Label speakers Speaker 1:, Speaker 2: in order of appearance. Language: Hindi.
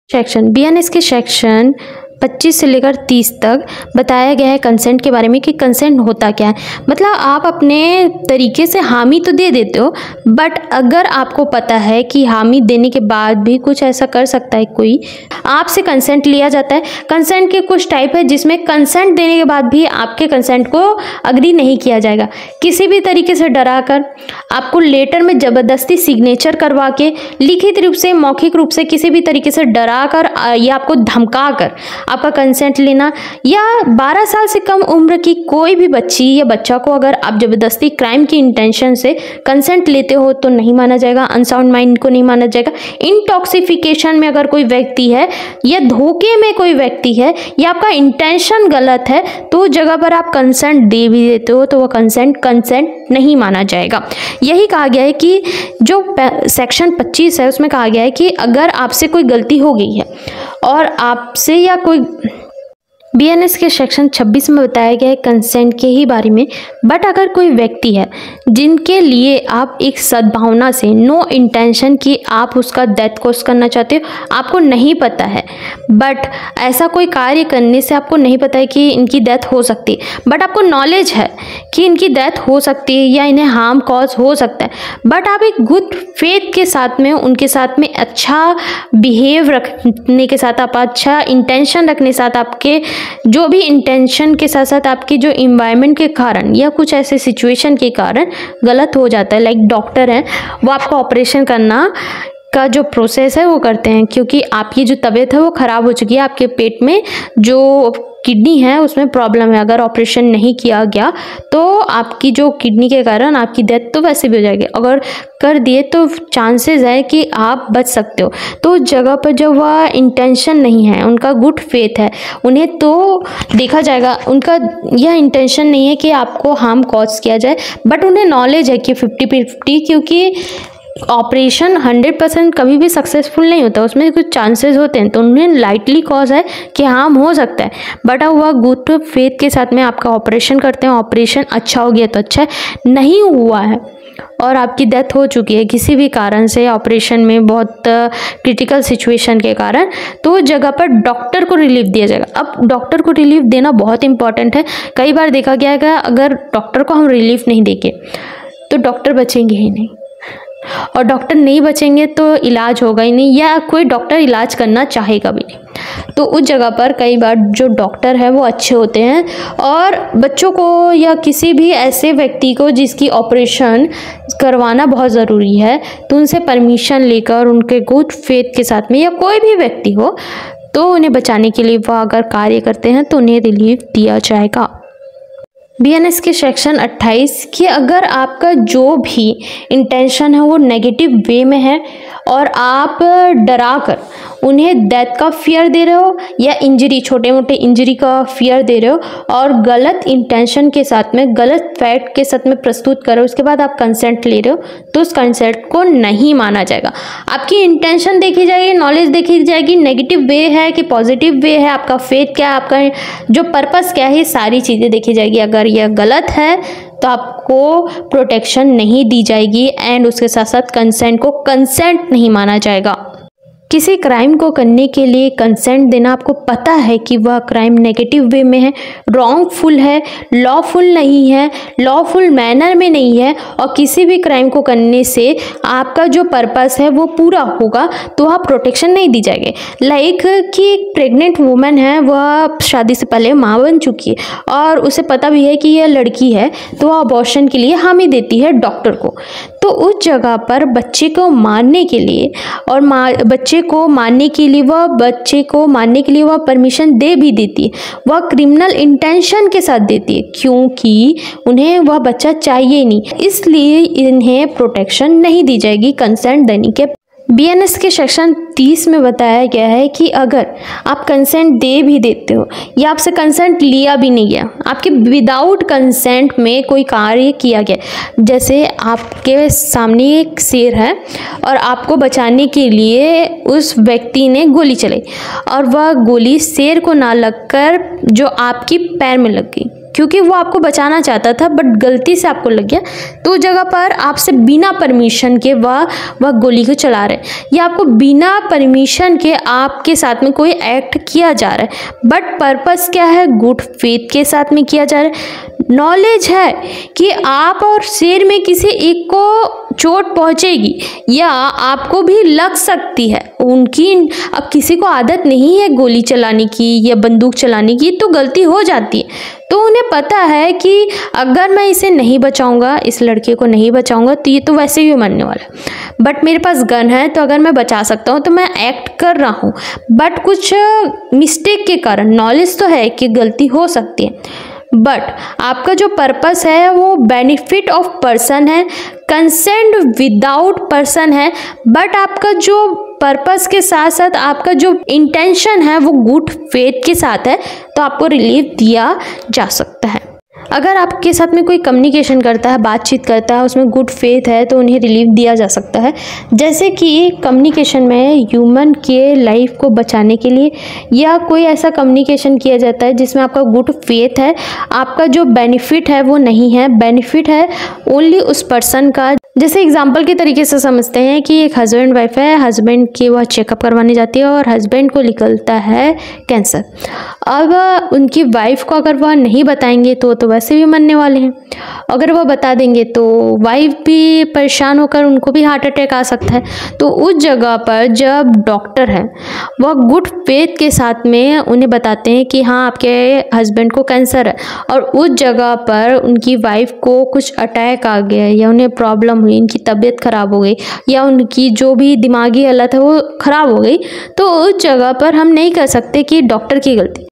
Speaker 1: सेक्शन बीएनएस के सेक्शन 25 से लेकर 30 तक बताया गया है कंसेंट के बारे में कि कंसेंट होता क्या है। मतलब आप अपने तरीके से हामी तो दे देते हो, बट अगर आपको पता है कि हामी देने के बाद भी कुछ ऐसा कर सकता है कोई, आपसे कंसेंट लिया जाता है। कंसेंट के कुछ टाइप है जिसमें कंसेंट देने के बाद भी आपके कंसेंट को अग्री नहीं किया जाएगा। किसी भी तरीके से डरा कर, आपको लेटर में ज़बरदस्ती सिग्नेचर करवा के, लिखित रूप से, मौखिक रूप से, किसी भी तरीके से डरा कर या आपको धमका कर आपका कंसेंट लेना, या 12 साल से कम उम्र की कोई भी बच्ची या बच्चा को अगर आप ज़बरदस्ती क्राइम की इंटेंशन से कंसेंट लेते हो तो नहीं माना जाएगा। अनसाउंड माइंड को नहीं माना जाएगा। इंटॉक्सिफिकेशन में अगर कोई व्यक्ति है या धोखे में कोई व्यक्ति है या आपका इंटेंशन गलत है तो उस जगह पर आप कंसेंट दे भी देते हो तो वह कंसेंट नहीं माना जाएगा। यही कहा गया है कि जो सेक्शन 25 है उसमें कहा गया है कि अगर आपसे कोई गलती हो गई है और आपसे या कोई बीएनएस के सेक्शन 26 में बताया गया है कंसेंट के ही बारे में। बट अगर कोई व्यक्ति है जिनके लिए आप एक सद्भावना से, नो इंटेंशन कि आप उसका डेथ कोस करना चाहते हो, आपको नहीं पता है, बट ऐसा कोई कार्य करने से आपको नहीं पता है कि इनकी डेथ हो सकती है, बट आपको नॉलेज है कि इनकी डेथ हो सकती है या इन्हें हार्म कॉज हो सकता है, बट आप एक गुड फेथ के साथ में, उनके साथ में अच्छा बिहेव रखने के साथ, आप अच्छा इंटेंशन रखने के साथ, आपके जो भी इंटेंशन के साथ साथ आपके जो इन्वायरमेंट के कारण या कुछ ऐसे सिचुएशन के कारण गलत हो जाता है। लाइक डॉक्टर हैं, वो आपका ऑपरेशन करना का जो प्रोसेस है वो करते हैं क्योंकि आपकी जो तबीयत है वो ख़राब हो चुकी है, आपके पेट में जो किडनी है उसमें प्रॉब्लम है। अगर ऑपरेशन नहीं किया गया तो आपकी जो किडनी के कारण आपकी डेथ तो वैसे भी हो जाएगी, अगर कर दिए तो चांसेस है कि आप बच सकते हो। तो उस जगह पर जब वह इंटेंशन नहीं है, उनका गुड फेथ है, उन्हें तो देखा जाएगा, उनका यह इंटेंशन नहीं है कि आपको हार्म कॉज किया जाए, बट उन्हें नॉलेज है कि 50-50, क्योंकि ऑपरेशन 100% कभी भी सक्सेसफुल नहीं होता, उसमें कुछ चांसेस होते हैं, तो उन्हें लाइटली कॉज है कि हार्म हो सकता है। बट अब वह गुड फेथ के साथ में आपका ऑपरेशन करते हैं, ऑपरेशन अच्छा हो गया तो अच्छा है, नहीं हुआ है और आपकी डेथ हो चुकी है किसी भी कारण से, ऑपरेशन में बहुत क्रिटिकल सिचुएशन के कारण, तो उस जगह पर डॉक्टर को रिलीफ दिया जाएगा। अब डॉक्टर को रिलीफ देना बहुत इंपॉर्टेंट है। कई बार देखा गया है अगर डॉक्टर को हम रिलीफ नहीं देंगे तो डॉक्टर बचेंगे ही नहीं, और डॉक्टर नहीं बचेंगे तो इलाज होगा ही नहीं, या कोई डॉक्टर इलाज करना चाहेगा भी नहीं। तो उस जगह पर कई बार जो डॉक्टर है वो अच्छे होते हैं और बच्चों को या किसी भी ऐसे व्यक्ति को जिसकी ऑपरेशन करवाना बहुत ज़रूरी है तो उनसे परमिशन लेकर, उनके गुड फेथ के साथ में, या कोई भी व्यक्ति हो तो उन्हें बचाने के लिए वह अगर कार्य करते हैं तो उन्हें रिलीफ दिया जाएगा। बीएनएस के सेक्शन 28 कि अगर आपका जो भी इंटेंशन है वो नेगेटिव वे में है और आप डरा कर उन्हें डेथ का फियर दे रहे हो या इंजरी, छोटे मोटे इंजरी का फियर दे रहे हो और गलत इंटेंशन के साथ में, गलत फैक्ट के साथ में प्रस्तुत करो, उसके बाद आप कंसेंट ले रहे हो तो उस कंसेंट को नहीं माना जाएगा। आपकी इंटेंशन देखी जाएगी, नॉलेज देखी जाएगी, नेगेटिव वे है कि पॉजिटिव वे है, आपका फेथ क्या है, आपका जो पर्पस क्या है, ये सारी चीज़ें देखी जाएगी। अगर यह गलत है तो आपको प्रोटेक्शन नहीं दी जाएगी एंड उसके साथ साथ कंसेंट को कंसेंट नहीं माना जाएगा। किसी क्राइम को करने के लिए कंसेंट देना, आपको पता है कि वह क्राइम नेगेटिव वे में है, रॉन्गफुल है, लॉफुल नहीं है, लॉफुल मैनर में नहीं है, और किसी भी क्राइम को करने से आपका जो पर्पस है वो पूरा होगा तो वह प्रोटेक्शन नहीं दी जाएगी। लाइक कि एक प्रेग्नेंट वुमेन है, वह शादी से पहले माँ बन चुकी है और उसे पता भी है कि यह लड़की है तो वह अबॉर्शन के लिए हामी देती है डॉक्टर को, तो उस जगह पर बच्चे को मारने के लिए और बच्चे को मारने के लिए वह परमिशन दे भी देती है, वह क्रिमिनल इंटेंशन के साथ देती है क्योंकि उन्हें वह बच्चा चाहिए नहीं, इसलिए इन्हें प्रोटेक्शन नहीं दी जाएगी कंसेंट देने के। बीएनएस के सेक्शन 30 में बताया गया है कि अगर आप कंसेंट दे भी देते हो या आपसे कंसेंट लिया भी नहीं गया, आपके विदाउट कंसेंट में कोई कार्य किया गया, जैसे आपके सामने एक शेर है और आपको बचाने के लिए उस व्यक्ति ने गोली चलाई और वह गोली शेर को ना लगकर जो आपकी पैर में लग गई, क्योंकि वो आपको बचाना चाहता था बट गलती से आपको लग गया, तो उस जगह पर आपसे बिना परमिशन के वह गोली को चला रहे हैं, या आपको बिना परमिशन के आपके साथ में कोई एक्ट किया जा रहा है, बट पर्पस क्या है, गुड फेथ के साथ में किया जा रहा है। नॉलेज है कि आप और शेर में किसी एक को चोट पहुंचेगी या आपको भी लग सकती है, उनकी अब किसी को आदत नहीं है गोली चलाने की या बंदूक चलाने की, तो गलती हो जाती है। तो उन्हें पता है कि अगर मैं इसे नहीं बचाऊंगा, इस लड़के को नहीं बचाऊंगा, तो ये तो वैसे ही मरने वाला है, बट मेरे पास गन है तो अगर मैं बचा सकता हूँ तो मैं एक्ट कर रहा हूँ। बट कुछ मिस्टेक के कारण, नॉलेज तो है कि गलती हो सकती है, बट आपका जो पर्पस है वो बेनिफिट ऑफ पर्सन है, कंसेंट विदाउट पर्सन है, बट आपका जो पर्पस के साथ साथ आपका जो इंटेंशन है वो गुड फेथ के साथ है, तो आपको रिलीफ दिया जा सकता है। अगर आपके साथ में कोई कम्युनिकेशन करता है, बातचीत करता है, उसमें गुड फेथ है, तो उन्हें रिलीफ दिया जा सकता है। जैसे कि कम्युनिकेशन में ह्यूमन के लाइफ को बचाने के लिए या कोई ऐसा कम्युनिकेशन किया जाता है जिसमें आपका गुड फेथ है, आपका जो बेनिफिट है वो नहीं है, बेनिफिट है ओनली उस पर्सन का। जैसे एग्जाम्पल के तरीके से समझते हैं कि एक हस्बैंड वाइफ है, हस्बैंड की वह चेकअप करवाने जाती है और हस्बैंड को निकलता है कैंसर। अब उनकी वाइफ को अगर वह नहीं बताएंगे तो वैसे भी मरने वाले हैं, अगर वह बता देंगे तो वाइफ भी परेशान होकर उनको भी हार्ट अटैक आ सकता है। तो उस जगह पर जब डॉक्टर है वह गुड फेथ के साथ में उन्हें बताते हैं कि हाँ आपके हस्बैंड को कैंसर है, और उस जगह पर उनकी वाइफ को कुछ अटैक आ गया या उन्हें प्रॉब्लम हुई, इनकी तबीयत ख़राब हो गई या उनकी जो भी दिमागी हालत है वो ख़राब हो गई, तो उस जगह पर हम नहीं कह सकते कि डॉक्टर की गलती।